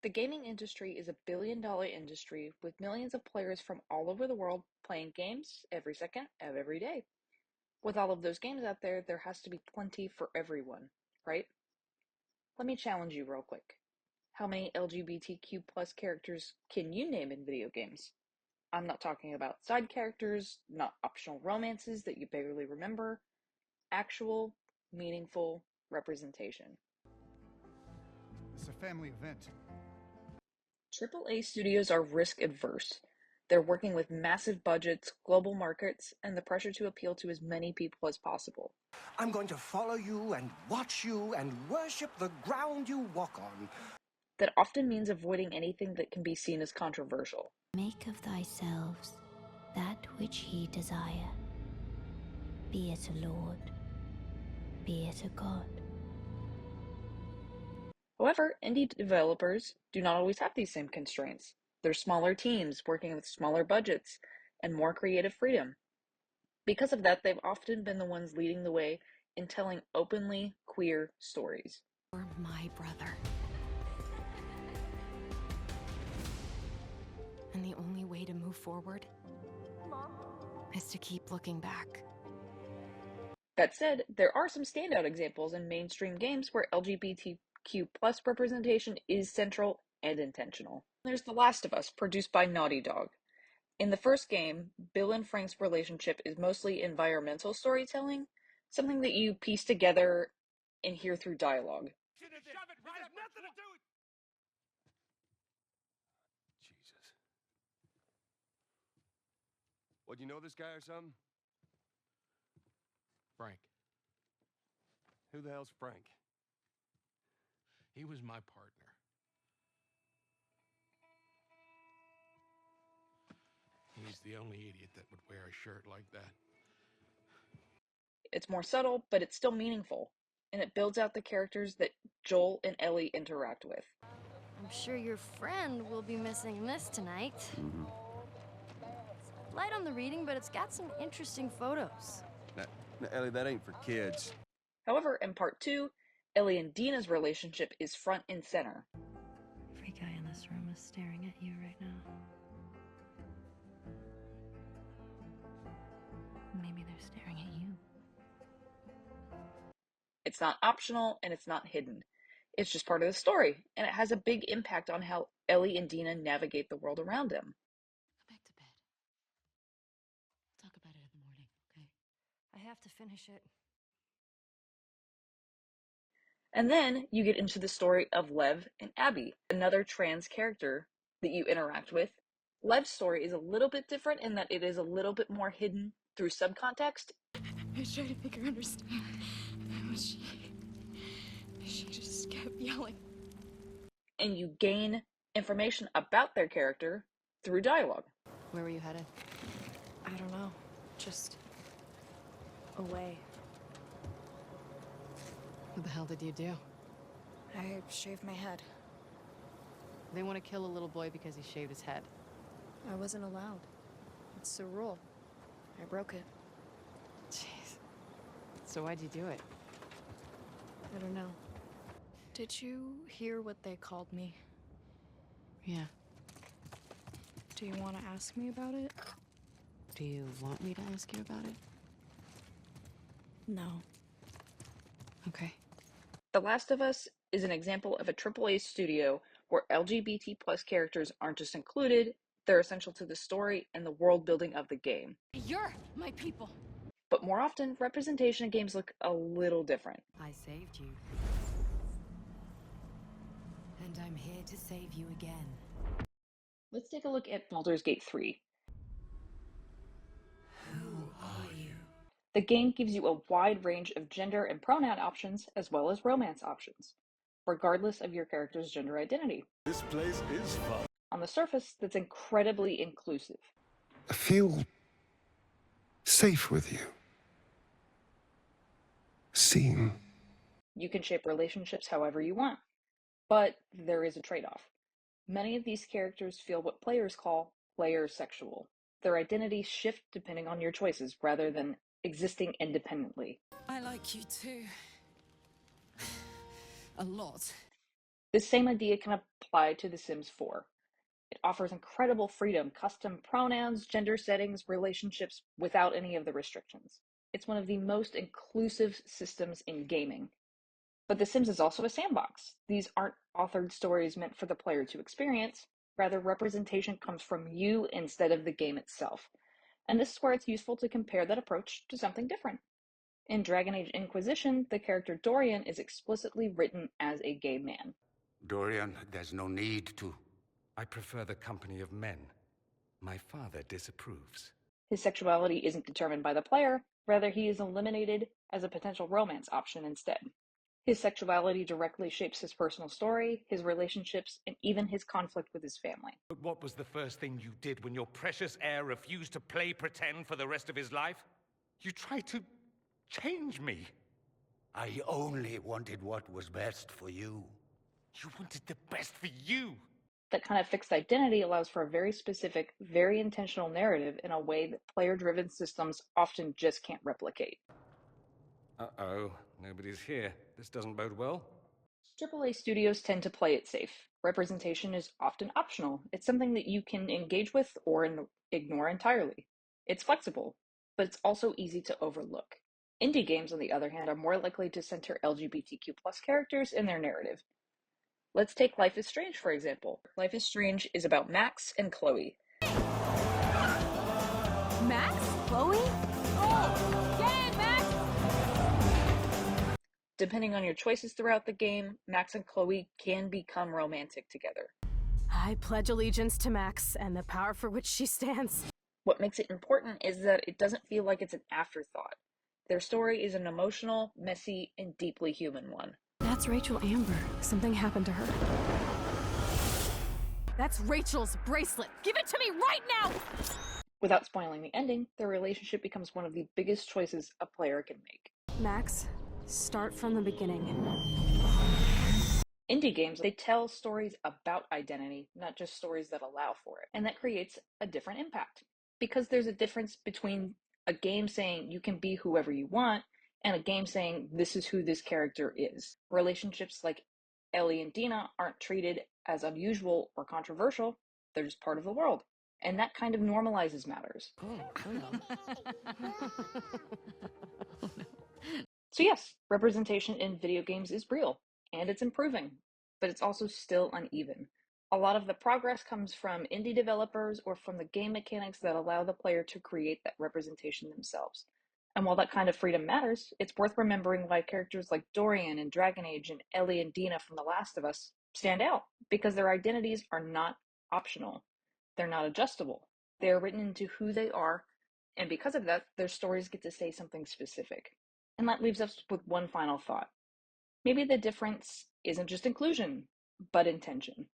The gaming industry is a billion-dollar industry with millions of players from all over the world playing games every second of every day. With all of those games out there, there has to be plenty for everyone, right? Let me challenge you real quick. How many LGBTQ plus characters can you name in video games? I'm not talking about side characters, not optional romances that you barely remember, actual, meaningful representation. It's a family event. AAA studios are risk adverse. They're working with massive budgets, global markets, and the pressure to appeal to as many people as possible. I'm going to follow you and watch you and worship the ground you walk on. That often means avoiding anything that can be seen as controversial. Make of thyself that which ye desire, be it a lord, be it a god. However, indie developers do not always have these same constraints. They're smaller teams working with smaller budgets and more creative freedom. Because of that, they've often been the ones leading the way in telling openly queer stories. You're my brother. And the only way to move forward is to keep looking back. That said, there are some standout examples in mainstream games where LGBTQ plus representation is central and intentional. There's The Last of Us, produced by Naughty Dog. In the first game, Bill and Frank's relationship is mostly environmental storytelling, something that you piece together and hear through dialogue. Jesus. What, you know this guy or something? Frank. Who the hell's Frank? He was my partner. He's the only idiot that would wear a shirt like that. It's more subtle, but it's still meaningful, and it builds out the characters that Joel and Ellie interact with. I'm sure your friend will be missing this tonight. It's light on the reading, but it's got some interesting photos. Now, Ellie, that ain't for kids. However, in part 2, Ellie and Dina's relationship is front and center. Every guy in this room is staring at you right now. Maybe they're staring at you. It's not optional and it's not hidden. It's just part of the story, and it has a big impact on how Ellie and Dina navigate the world around them. Go back to bed. We'll talk about it in the morning, okay? I have to finish it. And then you get into the story of Lev and Abby, another trans character that you interact with. Lev's story is a little bit different in that it is a little bit more hidden through subcontext. I was trying to make her understand. That was she just kept yelling. And you gain information about their character through dialogue. Where were you headed? I don't know. Just away. What the hell did you do? I shaved my head. They want to kill a little boy because he shaved his head. I wasn't allowed. It's the rule. I broke it. Jeez. So why'd you do it? I don't know. Did you hear what they called me? Yeah. Do you want to ask me about it? Do you want me to ask you about it? No. Okay. The Last of Us is an example of a AAA studio where LGBT plus characters aren't just included, they're essential to the story and the world building of the game. You're my people. But more often, representation in games look a little different. I saved you. And I'm here to save you again. Let's take a look at Baldur's Gate 3. Who are you? The game gives you a wide range of gender and pronoun options as well as romance options, regardless of your character's gender identity. This place is fun. On the surface, that's incredibly inclusive. I feel safe with you. Seen. You can shape relationships however you want, but there is a trade-off. Many of these characters feel what players call player sexual. Their identities shift depending on your choices rather than existing independently. I like you too. A lot. This same idea can apply to The Sims 4. It offers incredible freedom, custom pronouns, gender settings, relationships without any of the restrictions. It's one of the most inclusive systems in gaming. But The Sims is also a sandbox. These aren't authored stories meant for the player to experience. Rather, representation comes from you instead of the game itself. And this is where it's useful to compare that approach to something different. In Dragon Age Inquisition, the character Dorian is explicitly written as a gay man. Dorian, there's no need to. I prefer the company of men. My father disapproves. His sexuality isn't determined by the player, rather he is eliminated as a potential romance option instead. His sexuality directly shapes his personal story, his relationships, and even his conflict with his family. But what was the first thing you did when your precious heir refused to play pretend for the rest of his life? You tried to change me. I only wanted what was best for you. You wanted the best for you. That kind of fixed identity allows for a very specific, very intentional narrative in a way that player-driven systems often just can't replicate. Uh-oh, nobody's here. This doesn't bode well. AAA studios tend to play it safe. Representation is often optional. It's something that you can engage with or ignore entirely. It's flexible, but it's also easy to overlook. Indie games, on the other hand, are more likely to center LGBTQ+ characters in their narrative. Let's take Life is Strange, for example. Life is Strange is about Max and Chloe. Max? Chloe? Oh! Yay, Max! Depending on your choices throughout the game, Max and Chloe can become romantic together. I pledge allegiance to Max and the power for which she stands. What makes it important is that it doesn't feel like it's an afterthought. Their story is an emotional, messy, and deeply human one. That's Rachel Amber. Something happened to her. That's Rachel's bracelet. Give it to me right now! Without spoiling the ending, their relationship becomes one of the biggest choices a player can make. Max, start from the beginning. Indie games, they tell stories about identity, not just stories that allow for it. And that creates a different impact. Because there's a difference between a game saying you can be whoever you want and a game saying this is who this character is. Relationships like Ellie and Dina aren't treated as unusual or controversial. They're just part of the world. And that kind of normalizes matters. So yes, representation in video games is real, and it's improving, but it's also still uneven. A lot of the progress comes from indie developers or from the game mechanics that allow the player to create that representation themselves. And while that kind of freedom matters, it's worth remembering why characters like Dorian in Dragon Age and Ellie and Dina from The Last of Us stand out, because their identities are not optional. They're not adjustable. They are written into who they are, and because of that, their stories get to say something specific. And that leaves us with one final thought. Maybe the difference isn't just inclusion, but intention.